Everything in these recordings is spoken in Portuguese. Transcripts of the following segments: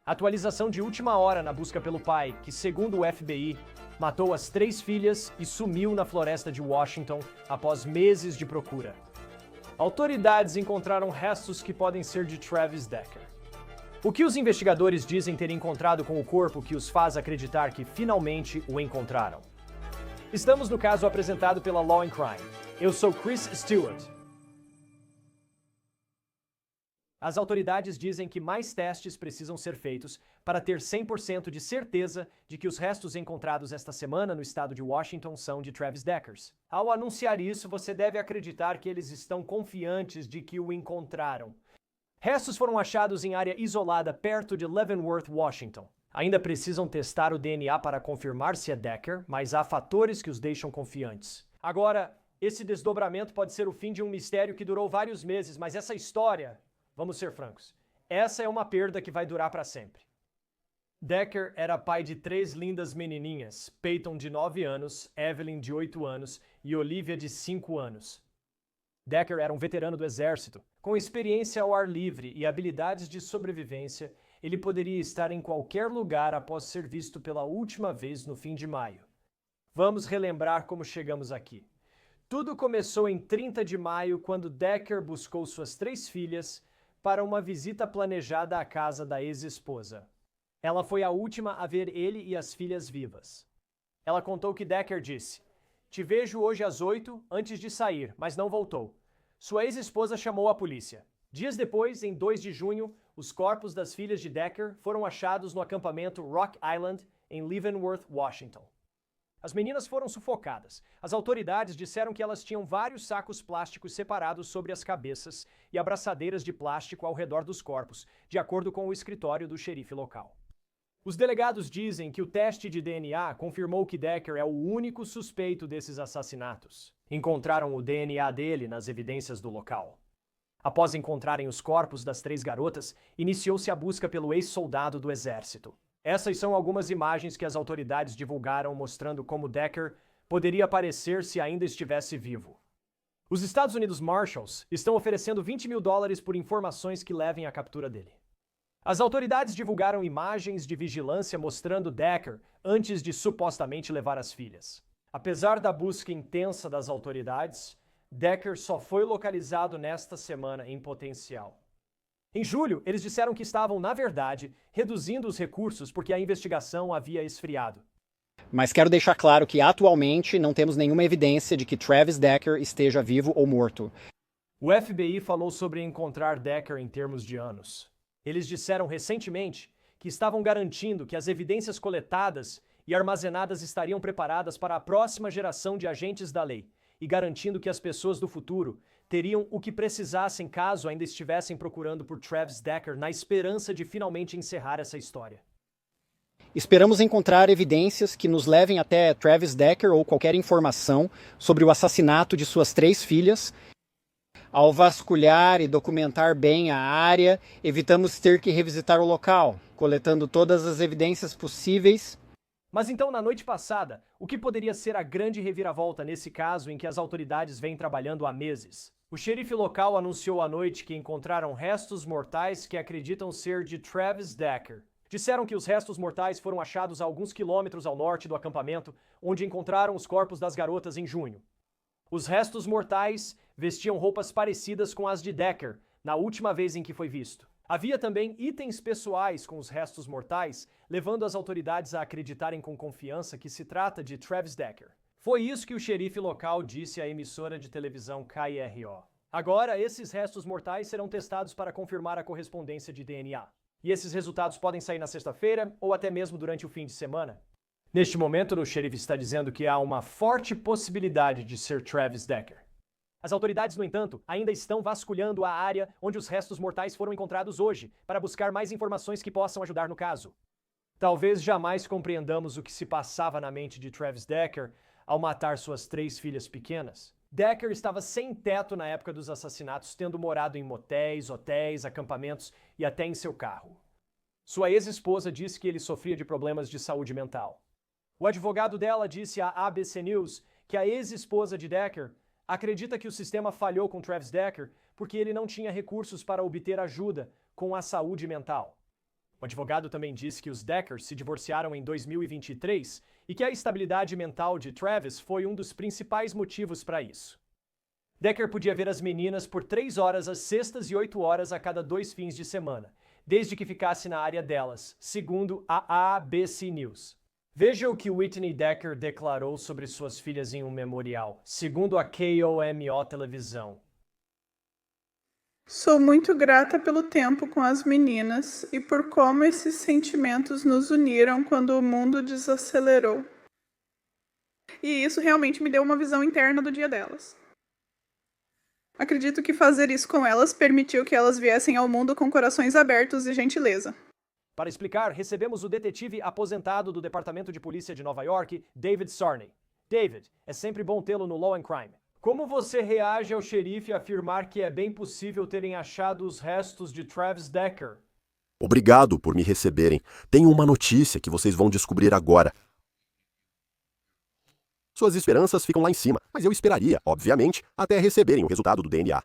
Atualização de última hora na busca pelo pai, que, segundo o FBI, matou as 3 filhas e sumiu na floresta de Washington após meses de procura. Autoridades encontraram restos que podem ser de Travis Decker. O que os investigadores dizem ter encontrado com o corpo que os faz acreditar que finalmente o encontraram? Estamos no caso apresentado pela Law and Crime. Eu sou Chris Stewart. As autoridades dizem que mais testes precisam ser feitos para ter 100% de certeza de que os restos encontrados esta semana no estado de Washington são de Travis Decker. Ao anunciar isso, você deve acreditar que eles estão confiantes de que o encontraram. Restos foram achados em área isolada perto de Leavenworth, Washington. Ainda precisam testar o DNA para confirmar se é Decker, mas há fatores que os deixam confiantes. Agora, esse desdobramento pode ser o fim de um mistério que durou vários meses, mas essa história... Vamos ser francos, essa é uma perda que vai durar para sempre. Decker era pai de 3 lindas menininhas, Peyton de 9 anos, Evelyn de 8 anos e Olivia de 5 anos. Decker era um veterano do exército. Com experiência ao ar livre e habilidades de sobrevivência, ele poderia estar em qualquer lugar após ser visto pela última vez no fim de maio. Vamos relembrar como chegamos aqui. Tudo começou em 30 de maio, quando Decker buscou suas 3 filhas para uma visita planejada à casa da ex-esposa. Ela foi a última a ver ele e as filhas vivas. Ela contou que Decker disse: "Te vejo hoje às 8 antes de sair, mas não voltou." Sua ex-esposa chamou a polícia. Dias depois, em 2 de junho, os corpos das filhas de Decker foram achados no acampamento Rock Island, em Leavenworth, Washington. As meninas foram sufocadas. As autoridades disseram que elas tinham vários sacos plásticos separados sobre as cabeças e abraçadeiras de plástico ao redor dos corpos, de acordo com o escritório do xerife local. Os delegados dizem que o teste de DNA confirmou que Decker é o único suspeito desses assassinatos. Encontraram o DNA dele nas evidências do local. Após encontrarem os corpos das 3 garotas, iniciou-se a busca pelo ex-soldado do exército. Essas são algumas imagens que as autoridades divulgaram mostrando como Decker poderia aparecer se ainda estivesse vivo. Os Estados Unidos Marshals estão oferecendo $20 mil por informações que levem à captura dele. As autoridades divulgaram imagens de vigilância mostrando Decker antes de supostamente levar as filhas. Apesar da busca intensa das autoridades, Decker só foi localizado nesta semana em potencial. Em julho, eles disseram que estavam, na verdade, reduzindo os recursos porque a investigação havia esfriado. Mas quero deixar claro que, atualmente, não temos nenhuma evidência de que Travis Decker esteja vivo ou morto. O FBI falou sobre encontrar Decker em termos de anos. Eles disseram recentemente que estavam garantindo que as evidências coletadas e armazenadas estariam preparadas para a próxima geração de agentes da lei e garantindo que as pessoas do futuro teriam o que precisassem caso ainda estivessem procurando por Travis Decker na esperança de finalmente encerrar essa história. Esperamos encontrar evidências que nos levem até Travis Decker ou qualquer informação sobre o assassinato de suas 3 filhas. Ao vasculhar e documentar bem a área, evitamos ter que revisitar o local, coletando todas as evidências possíveis. Mas então, na noite passada, o que poderia ser a grande reviravolta nesse caso em que as autoridades vêm trabalhando há meses? O xerife local anunciou à noite que encontraram restos mortais que acreditam ser de Travis Decker. Disseram que os restos mortais foram achados a alguns quilômetros ao norte do acampamento, onde encontraram os corpos das garotas em junho. Os restos mortais vestiam roupas parecidas com as de Decker, na última vez em que foi visto. Havia também itens pessoais com os restos mortais, levando as autoridades a acreditarem com confiança que se trata de Travis Decker. Foi isso que o xerife local disse à emissora de televisão KRO. Agora, esses restos mortais serão testados para confirmar a correspondência de DNA. E esses resultados podem sair na sexta-feira ou até mesmo durante o fim de semana. Neste momento, o xerife está dizendo que há uma forte possibilidade de ser Travis Decker. As autoridades, no entanto, ainda estão vasculhando a área onde os restos mortais foram encontrados hoje, para buscar mais informações que possam ajudar no caso. Talvez jamais compreendamos o que se passava na mente de Travis Decker ao matar suas 3 filhas pequenas. Decker estava sem teto na época dos assassinatos, tendo morado em motéis, hotéis, acampamentos e até em seu carro. Sua ex-esposa disse que ele sofria de problemas de saúde mental. O advogado dela disse à ABC News que a ex-esposa de Decker acredita que o sistema falhou com Travis Decker porque ele não tinha recursos para obter ajuda com a saúde mental. O advogado também disse que os Deckers se divorciaram em 2023 e que a estabilidade mental de Travis foi um dos principais motivos para isso. Decker podia ver as meninas por 3 horas às sextas e 8 horas a cada 2 fins de semana, desde que ficasse na área delas, segundo a ABC News. Veja o que Whitney Decker declarou sobre suas filhas em um memorial, segundo a KOMO televisão. Sou muito grata pelo tempo com as meninas e por como esses sentimentos nos uniram quando o mundo desacelerou. E isso realmente me deu uma visão interna do dia delas. Acredito que fazer isso com elas permitiu que elas viessem ao mundo com corações abertos e gentileza. Para explicar, recebemos o detetive aposentado do Departamento de Polícia de Nova York, David Sarney. David, é sempre bom tê-lo no Law and Crime. Como você reage ao xerife afirmar que é bem possível terem achado os restos de Travis Decker? Obrigado por me receberem. Tenho uma notícia que vocês vão descobrir agora. Suas esperanças ficam lá em cima, mas eu esperaria, obviamente, até receberem o resultado do DNA.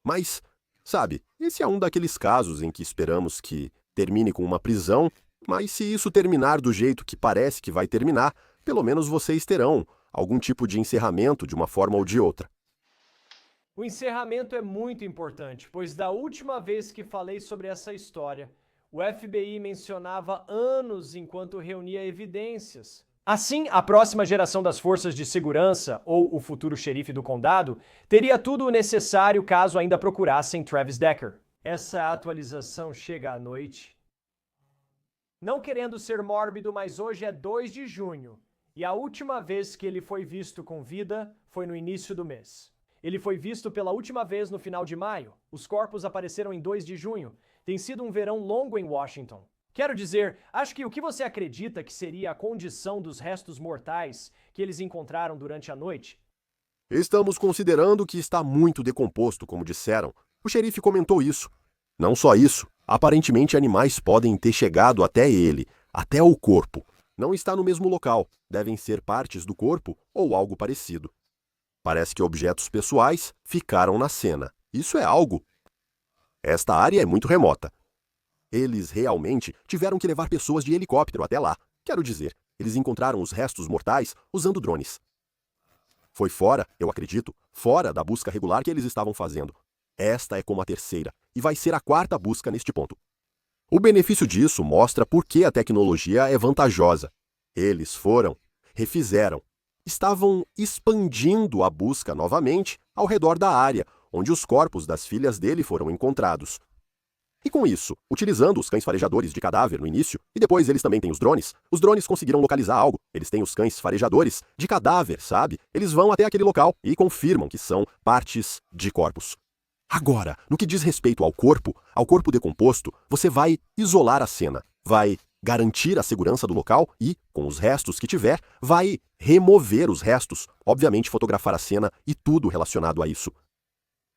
Mas, sabe, esse é um daqueles casos em que esperamos que termine com uma prisão, mas se isso terminar do jeito que parece que vai terminar, pelo menos vocês terão algum tipo de encerramento de uma forma ou de outra. O encerramento é muito importante, pois da última vez que falei sobre essa história, o FBI mencionava anos enquanto reunia evidências. Assim, a próxima geração das forças de segurança, ou o futuro xerife do condado, teria tudo o necessário caso ainda procurassem Travis Decker. Essa atualização chega à noite. Não querendo ser mórbido, mas hoje é 2 de junho, e a última vez que ele foi visto com vida foi no início do mês. Ele foi visto pela última vez no final de maio. Os corpos apareceram em 2 de junho. Tem sido um verão longo em Washington. Quero dizer, acho que o que você acredita que seria a condição dos restos mortais que eles encontraram durante a noite? Estamos considerando que está muito decomposto, como disseram. O xerife comentou isso. Não só isso, aparentemente animais podem ter chegado até ele, até o corpo. Não está no mesmo local, devem ser partes do corpo ou algo parecido. Parece que objetos pessoais ficaram na cena. Isso é algo. Esta área é muito remota. Eles realmente tiveram que levar pessoas de helicóptero até lá. Quero dizer, eles encontraram os restos mortais usando drones. Foi fora, eu acredito, fora da busca regular que eles estavam fazendo. Esta é como a terceira, e vai ser a 4ª busca neste ponto. O benefício disso mostra por que a tecnologia é vantajosa. Eles foram, refizeram, estavam expandindo a busca novamente ao redor da área onde os corpos das filhas dele foram encontrados. E com isso, utilizando os cães farejadores de cadáver no início, e depois eles também têm os drones conseguiram localizar algo. Eles têm os cães farejadores de cadáver, sabe? Eles vão até aquele local e confirmam que são partes de corpos. Agora, no que diz respeito ao corpo decomposto, você vai isolar a cena, vai garantir a segurança do local e, com os restos que tiver, vai remover os restos, obviamente fotografar a cena e tudo relacionado a isso.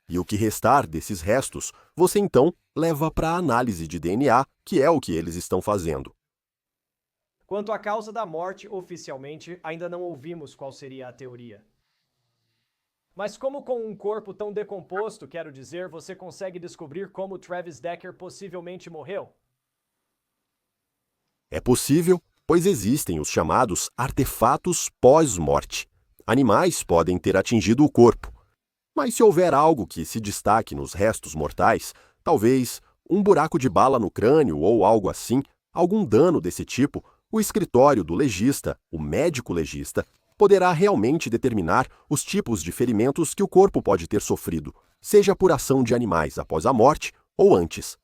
E o que restar desses restos, você então leva para a análise de DNA, que é o que eles estão fazendo. Quanto à causa da morte, oficialmente, ainda não ouvimos qual seria a teoria. Mas como com um corpo tão decomposto, quero dizer, você consegue descobrir como Travis Decker possivelmente morreu? É possível, pois existem os chamados artefatos pós-morte. Animais podem ter atingido o corpo. Mas se houver algo que se destaque nos restos mortais, talvez um buraco de bala no crânio ou algo assim, algum dano desse tipo, o escritório do legista, o médico legista, poderá realmente determinar os tipos de ferimentos que o corpo pode ter sofrido, seja por ação de animais após a morte ou antes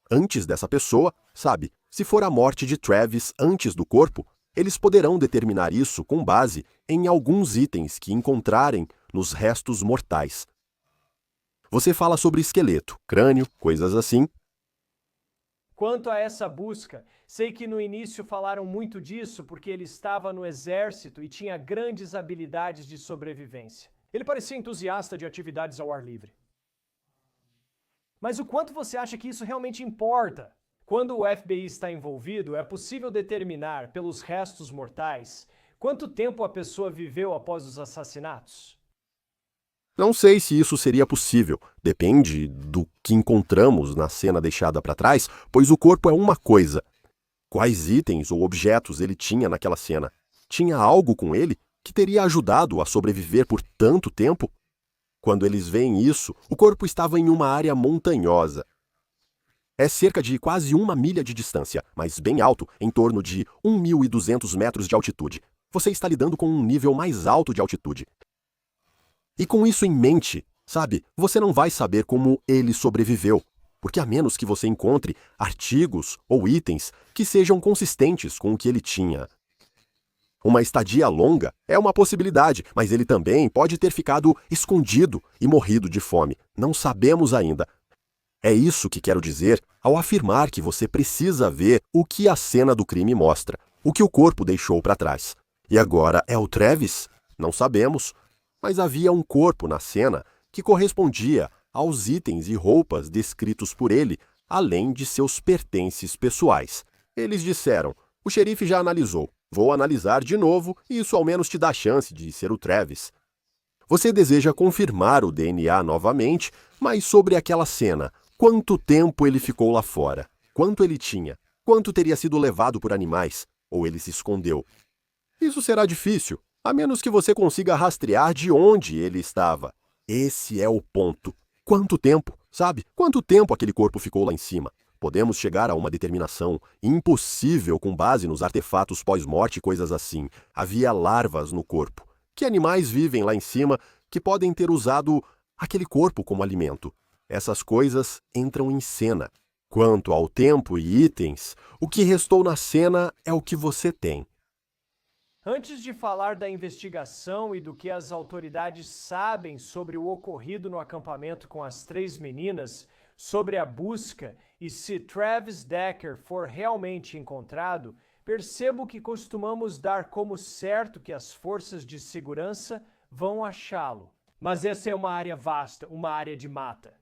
dessa pessoa, sabe? Se for a morte de Travis antes do corpo, eles poderão determinar isso com base em alguns itens que encontrarem nos restos mortais. Você fala sobre esqueleto, crânio, coisas assim. Quanto a essa busca, sei que no início falaram muito disso porque ele estava no exército e tinha grandes habilidades de sobrevivência. Ele parecia entusiasta de atividades ao ar livre. Mas o quanto você acha que isso realmente importa? Quando o FBI está envolvido, é possível determinar, pelos restos mortais, quanto tempo a pessoa viveu após os assassinatos? Não sei se isso seria possível, depende do que encontramos na cena deixada para trás, pois o corpo é uma coisa Quais itens ou objetos ele tinha naquela cena? Tinha algo com ele que teria ajudado a sobreviver por tanto tempo? Quando eles veem isso, o corpo estava em uma área montanhosa. É cerca de quase 1 milha de distância, mas bem alto, em torno de 1.200 metros de altitude. Você está lidando com um nível mais alto de altitude. E com isso em mente, sabe, você não vai saber como ele sobreviveu, porque a menos que você encontre artigos ou itens que sejam consistentes com o que ele tinha. Uma estadia longa é uma possibilidade, mas ele também pode ter ficado escondido e morrido de fome. Não sabemos ainda. É isso que quero dizer ao afirmar que você precisa ver o que a cena do crime mostra, o que o corpo deixou para trás. E agora é o Travis? Não sabemos, mas havia um corpo na cena que correspondia aos itens e roupas descritos por ele, além de seus pertences pessoais. Eles disseram: o xerife já analisou, vou analisar de novo e isso ao menos te dá a chance de ser o Travis. Você deseja confirmar o DNA novamente, mas sobre aquela cena, quanto tempo ele ficou lá fora? Quanto ele tinha? Quanto teria sido levado por animais? Ou ele se escondeu? Isso será difícil, a menos que você consiga rastrear de onde ele estava. Esse é o ponto. Quanto tempo, sabe? Quanto tempo aquele corpo ficou lá em cima? Podemos chegar a uma determinação impossível com base nos artefatos pós-morte e coisas assim. Havia larvas no corpo. Que animais vivem lá em cima que podem ter usado aquele corpo como alimento? Essas coisas entram em cena. Quanto ao tempo e itens, o que restou na cena é o que você tem. Antes de falar da investigação e do que as autoridades sabem sobre o ocorrido no acampamento com as 3 meninas, sobre a busca e se Travis Decker for realmente encontrado, percebo que costumamos dar como certo que as forças de segurança vão achá-lo. Mas essa é uma área vasta, uma área de mata.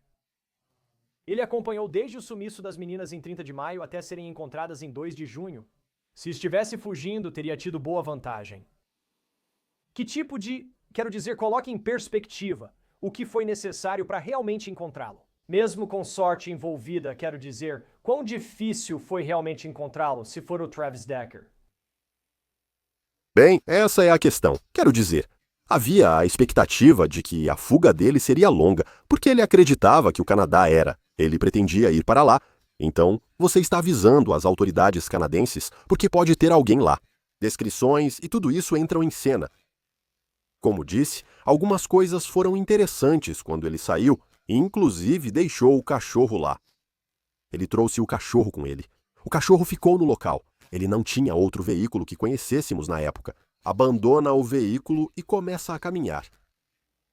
Ele acompanhou desde o sumiço das meninas em 30 de maio até serem encontradas em 2 de junho. Se estivesse fugindo, teria tido boa vantagem. Que tipo de... Quero dizer, coloque em perspectiva o que foi necessário para realmente encontrá-lo. Mesmo com sorte envolvida, quero dizer, quão difícil foi realmente encontrá-lo se for o Travis Decker? Bem, essa é a questão. Quero dizer, havia a expectativa de que a fuga dele seria longa, porque ele acreditava que o Canadá era. Ele pretendia ir para lá. Então, você está avisando as autoridades canadenses porque pode ter alguém lá. Descrições e tudo isso entram em cena. Como disse, algumas coisas foram interessantes quando ele saiu, e inclusive deixou o cachorro lá. Ele trouxe o cachorro com ele. O cachorro ficou no local. Ele não tinha outro veículo que conhecêssemos na época. Abandona o veículo e começa a caminhar.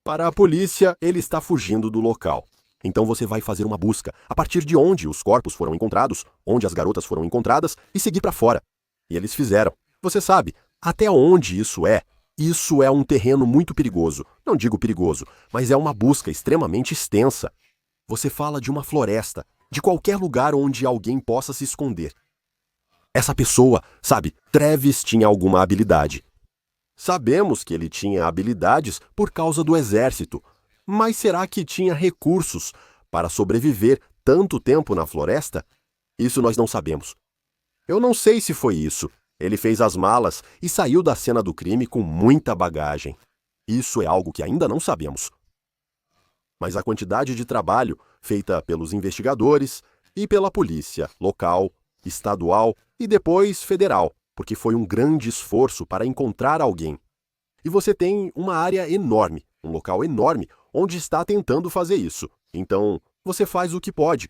Para a polícia, ele está fugindo do local. Então você vai fazer uma busca a partir de onde os corpos foram encontrados, onde as garotas foram encontradas e seguir para fora. E eles fizeram. Você sabe, até onde isso é um terreno muito perigoso. Não digo perigoso, mas é uma busca extremamente extensa. Você fala de uma floresta, de qualquer lugar onde alguém possa se esconder. Essa pessoa, sabe, Travis tinha alguma habilidade. Sabemos que ele tinha habilidades por causa do exército. Mas será que tinha recursos para sobreviver tanto tempo na floresta? Isso nós não sabemos. Eu não sei se foi isso. Ele fez as malas e saiu da cena do crime com muita bagagem. Isso é algo que ainda não sabemos. Mas a quantidade de trabalho feita pelos investigadores e pela polícia local, estadual e depois federal, porque foi um grande esforço para encontrar alguém. E você tem uma área enorme, um local enorme, onde está tentando fazer isso. Então, você faz o que pode.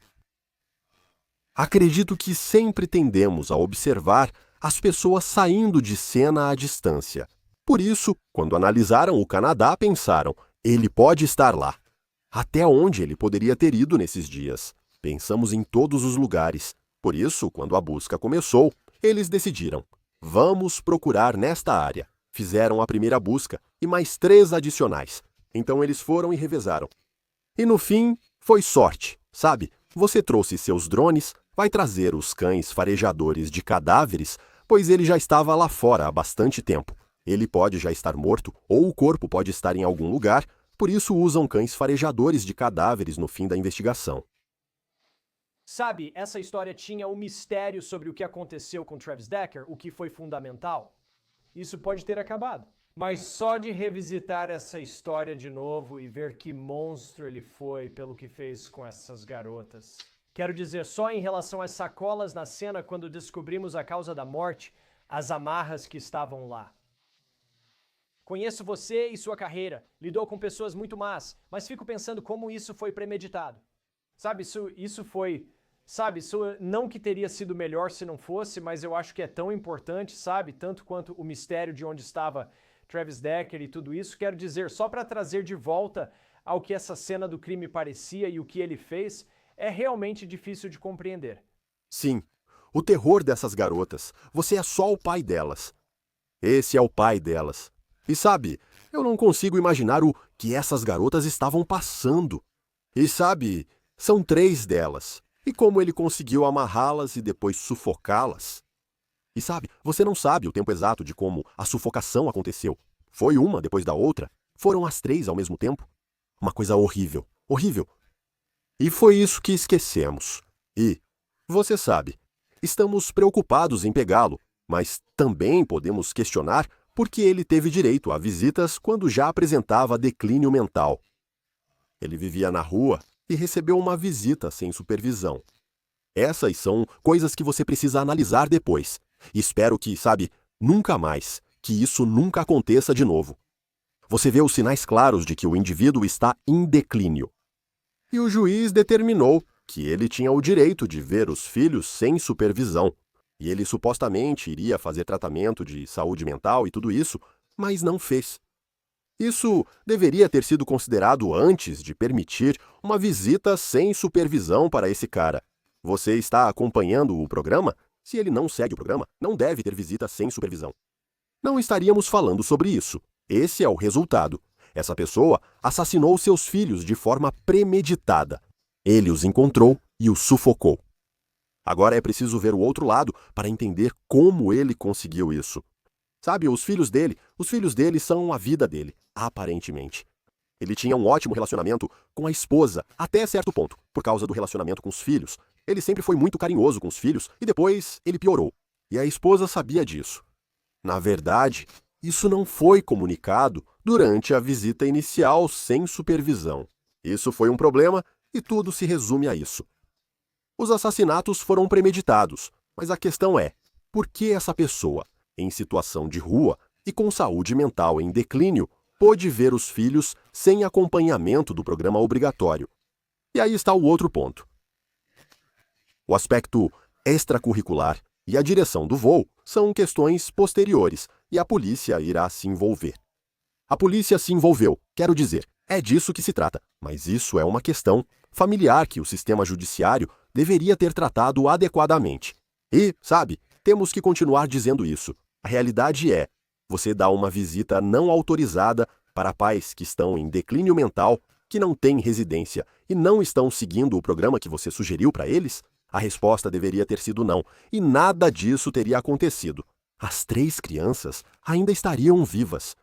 Acredito que sempre tendemos a observar as pessoas saindo de cena à distância. Por isso, quando analisaram o Canadá, pensaram, ele pode estar lá. Até onde ele poderia ter ido nesses dias? Pensamos em todos os lugares. Por isso, quando a busca começou, eles decidiram, vamos procurar nesta área. Fizeram a primeira busca e mais 3 adicionais. Então eles foram e revezaram. E no fim, foi sorte, sabe? Você trouxe seus drones, vai trazer os cães farejadores de cadáveres, pois ele já estava lá fora há bastante tempo. Ele pode já estar morto, ou o corpo pode estar em algum lugar, por isso usam cães farejadores de cadáveres no fim da investigação. Sabe, essa história tinha um mistério sobre o que aconteceu com Travis Decker, o que foi fundamental. Isso pode ter acabado. Mas só de revisitar essa história de novo e ver que monstro ele foi pelo que fez com essas garotas. Quero dizer, só em relação às sacolas na cena quando descobrimos a causa da morte, as amarras que estavam lá. Conheço você e sua carreira, lidou com pessoas muito más, mas fico pensando como isso foi premeditado. Sabe, isso foi... Sabe, isso não que teria sido melhor se não fosse, mas eu acho que é tão importante, sabe? Tanto quanto o mistério de onde estava Travis Decker e tudo isso. Quero dizer, só para trazer de volta ao que essa cena do crime parecia e o que ele fez, é realmente difícil de compreender. Sim, o terror dessas garotas. Você é só o pai delas. Esse é o pai delas. E sabe, eu não consigo imaginar o que essas garotas estavam passando. E sabe, são 3 delas. E como ele conseguiu amarrá-las e depois sufocá-las? E sabe, você não sabe o tempo exato de como a sufocação aconteceu. Foi uma depois da outra? Foram as 3 ao mesmo tempo? Uma coisa horrível, horrível. E foi isso que esquecemos. E, você sabe, estamos preocupados em pegá-lo, mas também podemos questionar por que ele teve direito a visitas quando já apresentava declínio mental. Ele vivia na rua e recebeu uma visita sem supervisão. Essas são coisas que você precisa analisar depois. E espero que, sabe, nunca mais, que isso nunca aconteça de novo. Você vê os sinais claros de que o indivíduo está em declínio. E o juiz determinou que ele tinha o direito de ver os filhos sem supervisão. E ele supostamente iria fazer tratamento de saúde mental e tudo isso, mas não fez. Isso deveria ter sido considerado antes de permitir uma visita sem supervisão para esse cara. Você está acompanhando o programa? Se ele não segue o programa, não deve ter visita sem supervisão. Não estaríamos falando sobre isso. Esse é o resultado. Essa pessoa assassinou seus filhos de forma premeditada. Ele os encontrou e os sufocou. Agora é preciso ver o outro lado para entender como ele conseguiu isso. Sabe, os filhos dele são a vida dele, aparentemente. Ele tinha um ótimo relacionamento com a esposa, até certo ponto, por causa do relacionamento com os filhos. Ele sempre foi muito carinhoso com os filhos e depois ele piorou. E a esposa sabia disso. Na verdade, isso não foi comunicado durante a visita inicial sem supervisão. Isso foi um problema e tudo se resume a isso. Os assassinatos foram premeditados, mas a questão é, por que essa pessoa, em situação de rua e com saúde mental em declínio, pôde ver os filhos sem acompanhamento do programa obrigatório? E aí está o outro ponto. O aspecto extracurricular e a direção do voo são questões posteriores e a polícia irá se envolver. A polícia se envolveu, quero dizer, é disso que se trata, mas isso é uma questão familiar que o sistema judiciário deveria ter tratado adequadamente. E, sabe, temos que continuar dizendo isso. A realidade é, você dá uma visita não autorizada para pais que estão em declínio mental, que não têm residência e não estão seguindo o programa que você sugeriu para eles? A resposta deveria ter sido não, e nada disso teria acontecido. As 3 crianças ainda estariam vivas.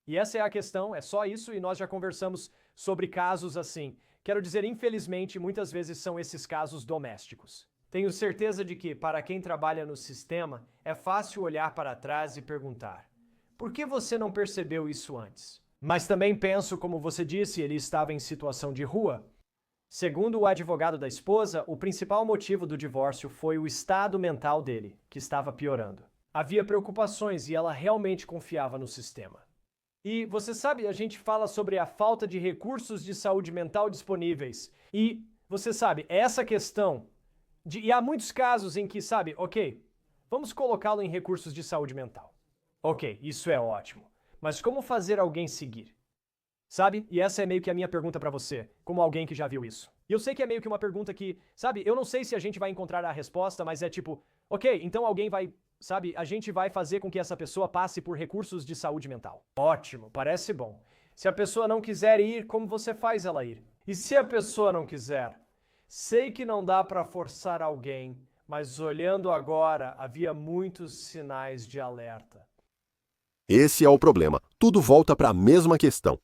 E essa é a questão, é só isso, e nós já conversamos sobre casos assim. Quero dizer, infelizmente, muitas vezes são esses casos domésticos. Tenho certeza de que, para quem trabalha no sistema, é fácil olhar para trás e perguntar: por que você não percebeu isso antes? Mas também penso, como você disse, ele estava em situação de rua. Segundo o advogado da esposa, o principal motivo do divórcio foi o estado mental dele, que estava piorando. Havia preocupações e ela realmente confiava no sistema. E você sabe, a gente fala sobre a falta de recursos de saúde mental disponíveis. E você sabe, essa questão e há muitos casos em que, sabe, ok, vamos colocá-lo em recursos de saúde mental. Ok, isso é ótimo. Mas como fazer alguém seguir? Sabe? E essa é meio que a minha pergunta pra você, como alguém que já viu isso. E eu sei que é meio que uma pergunta que, sabe, eu não sei se a gente vai encontrar a resposta, mas é tipo, ok, então alguém vai, sabe, a gente vai fazer com que essa pessoa passe por recursos de saúde mental. Ótimo, parece bom. Se a pessoa não quiser ir, como você faz ela ir? E se a pessoa não quiser? Sei que não dá pra forçar alguém, mas olhando agora, havia muitos sinais de alerta. Esse é o problema. Tudo volta para a mesma questão.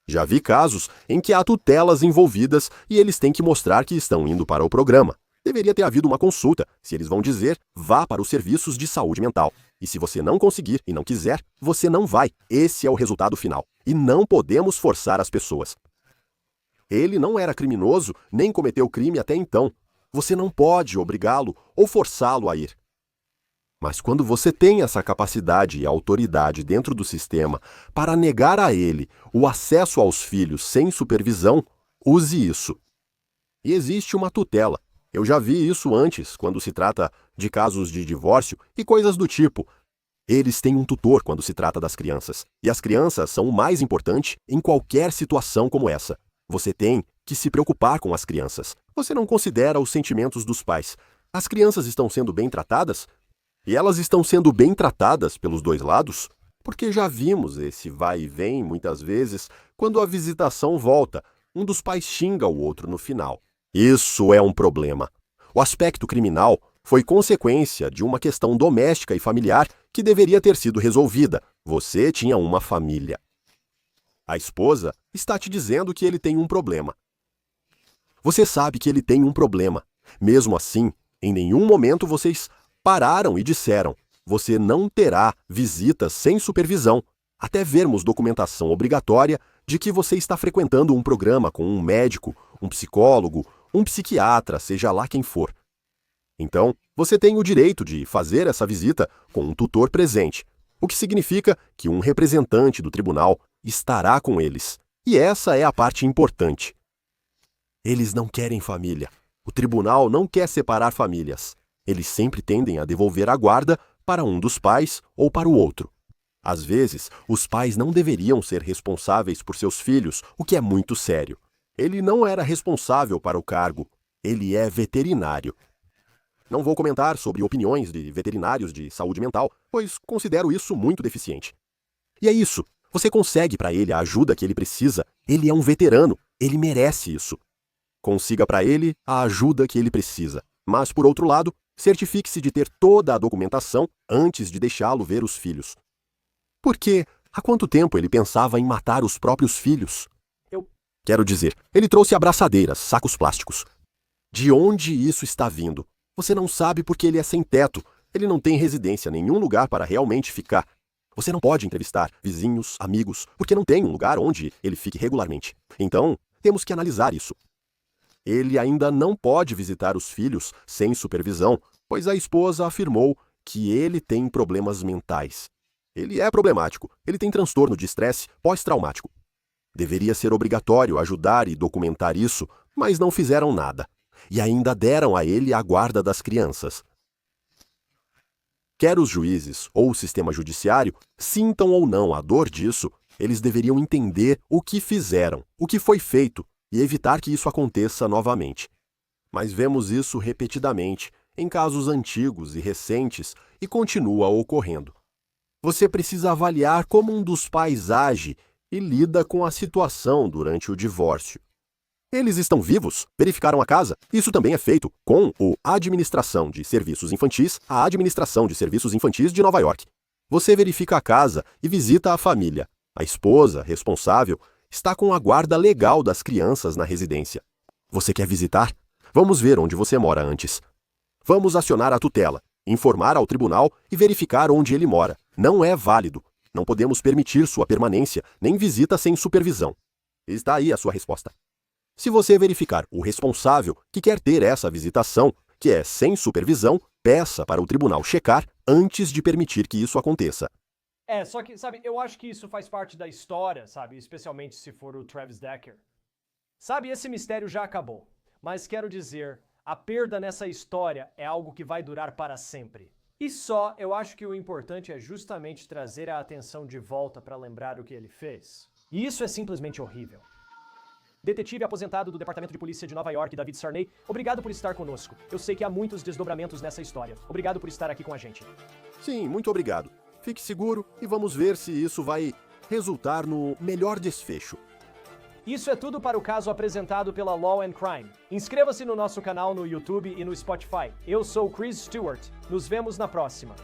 Já vi casos em que há tutelas envolvidas e eles têm que mostrar que estão indo para o programa. Deveria ter havido uma consulta. Se eles vão dizer, vá para os serviços de saúde mental. E se você não conseguir e não quiser, você não vai. Esse é o resultado final. E não podemos forçar as pessoas. Ele não era criminoso, nem cometeu crime até então. Você não pode obrigá-lo ou forçá-lo a ir. Mas quando você tem essa capacidade e autoridade dentro do sistema para negar a ele o acesso aos filhos sem supervisão, use isso. E existe uma tutela. Eu já vi isso antes, quando se trata de casos de divórcio e coisas do tipo. Eles têm um tutor quando se trata das crianças. E as crianças são o mais importante em qualquer situação como essa. Você tem que se preocupar com as crianças. Você não considera os sentimentos dos pais. As crianças estão sendo bem tratadas? E elas estão sendo bem tratadas pelos dois lados? Porque já vimos esse vai e vem muitas vezes quando a visitação volta. Um dos pais xinga o outro no final. Isso é um problema. O aspecto criminal foi consequência de uma questão doméstica e familiar que deveria ter sido resolvida. Você tinha uma família. A esposa está te dizendo que ele tem um problema. Você sabe que ele tem um problema. Mesmo assim, em nenhum momento vocês pararam e disseram: você não terá visitas sem supervisão, até vermos documentação obrigatória de que você está frequentando um programa com um médico, um psicólogo, um psiquiatra, seja lá quem for. Então, você tem o direito de fazer essa visita com um tutor presente, o que significa que um representante do tribunal estará com eles. E essa é a parte importante. Eles não querem família. O tribunal não quer separar famílias. Eles sempre tendem a devolver a guarda para um dos pais ou para o outro. Às vezes, os pais não deveriam ser responsáveis por seus filhos, o que é muito sério. Ele não era responsável para o cargo. Ele é veterinário. Não vou comentar sobre opiniões de veterinários de saúde mental, pois considero isso muito deficiente. E é isso. Você consegue para ele a ajuda que ele precisa. Ele é um veterano. Ele merece isso. Consiga para ele a ajuda que ele precisa. Mas, por outro lado, certifique-se de ter toda a documentação antes de deixá-lo ver os filhos. Porque há quanto tempo ele pensava em matar os próprios filhos? Quero dizer, ele trouxe abraçadeiras, sacos plásticos. De onde isso está vindo? Você não sabe porque ele é sem teto. Ele não tem residência, nenhum lugar para realmente ficar. Você não pode entrevistar vizinhos, amigos, porque não tem um lugar onde ele fique regularmente. Então, temos que analisar isso. Ele ainda não pode visitar os filhos sem supervisão, pois a esposa afirmou que ele tem problemas mentais. Ele é problemático. Ele tem transtorno de estresse pós-traumático. Deveria ser obrigatório ajudar e documentar isso, mas não fizeram nada. E ainda deram a ele a guarda das crianças. Quer os juízes ou o sistema judiciário sintam ou não a dor disso, eles deveriam entender o que fizeram, o que foi feito, e evitar que isso aconteça novamente. Mas vemos isso repetidamente, em casos antigos e recentes, e continua ocorrendo. Você precisa avaliar como um dos pais age e lida com a situação durante o divórcio. Eles estão vivos? Verificaram a casa? Isso também é feito com a Administração de Serviços Infantis, a Administração de Serviços Infantis de Nova York. Você verifica a casa e visita a família. A esposa, responsável, está com a guarda legal das crianças na residência. Você quer visitar? Vamos ver onde você mora antes. Vamos acionar a tutela, informar ao tribunal e verificar onde ele mora. Não é válido. Não podemos permitir sua permanência, nem visita sem supervisão. Está aí a sua resposta. Se você verificar o responsável que quer ter essa visitação, que é sem supervisão, peça para o tribunal checar antes de permitir que isso aconteça. Só que, sabe, eu acho que isso faz parte da história, sabe? Especialmente se for o Travis Decker. Sabe, esse mistério já acabou. Mas quero dizer, a perda nessa história é algo que vai durar para sempre. E só, eu acho que o importante é justamente trazer a atenção de volta para lembrar o que ele fez. E isso é simplesmente horrível. Detetive aposentado do Departamento de Polícia de Nova York, David Sarney, obrigado por estar conosco. Eu sei que há muitos desdobramentos nessa história. Obrigado por estar aqui com a gente. Sim, muito obrigado. Fique seguro e vamos ver se isso vai resultar no melhor desfecho. Isso é tudo para o caso apresentado pela Law and Crime. Inscreva-se no nosso canal no YouTube e no Spotify. Eu sou Chris Stewart. Nos vemos na próxima.